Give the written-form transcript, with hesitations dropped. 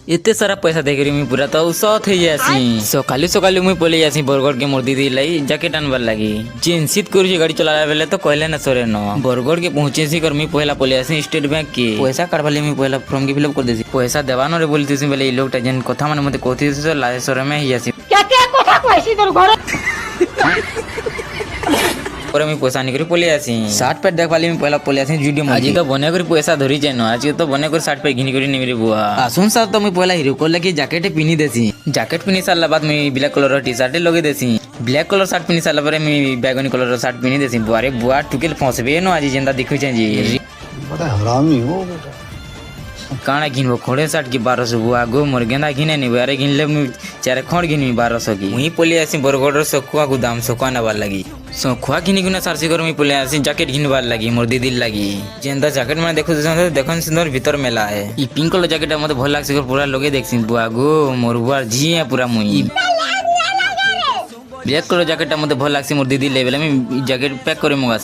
एते सारा पैसा देकर मुई पूरा तो सत हो जासी। सकालू सकालू मुई पले जासी बरगढ़ के मोर दीदी लाई जैकेट आनबार लगी। जेन शीत करुछे गाड़ी चलाला बेले तो कहले ना सरे न बरगढ़ के पहुंचे सी कर मुई पहला पले आसी स्टेट बैंक के पैसा काढबाले मुई पहला फॉर्म के फिलअप कर देसी। पैसा देवानो रे बोलतीसी बेले ई लोगटा जेन कथा माने मते कहतीसी तो लाज शरम ही जासी। क्या क्या कथा कहसी तोर घर पर मैं पैसा निकरी पले आसी। शर्ट पैंट देख पाली मैं पहला पले आसी जुडियो में। आज तो बने कर पैसा धरी जाय न आज तो बने कर शर्ट पैंट घिनी करी निमरी बुआ आसुन साल तो मैं पहला हीरो को लेके जैकेट पिनी देसी। जैकेट पिनी साला बाद मैं ब्लैक कलर टी शर्ट लगे देसी। ब्लैक कलर शर्ट पिनी साला पर मैं बैगनी कलर शर्ट पिनी देसी। बुआरे बुआ टुकेल फसबे न आज जेंदा देखु छै जी बड़ा हरामी हो बेटा। काना घिनबो खोड़े शर्ट की 1200 बुआ गो मोर गेंदा घिने नहीं बारे घिन ले मैं चार खड़ घिनी 1200 की वही पले आसी बरगढ़ सखुआ को दाम सखुआ नबार लगी। सखुआ घिनी गुना सारसी कर मैं पले आसी जैकेट घिनबार लगी मोर दीदी लगी। जेंदा जैकेट माने देखो देखन सुंदर भीतर मेला है। ई पिंक कलर जैकेट मते भल लागसी पूरा लगे देखसी बुआ गो मोर बुआ जी है पूरा मुई। ब्लैक कलर जैकेट मते भल लागसी मोर दीदी लेबेले मैं जैकेट पैक करे मगा।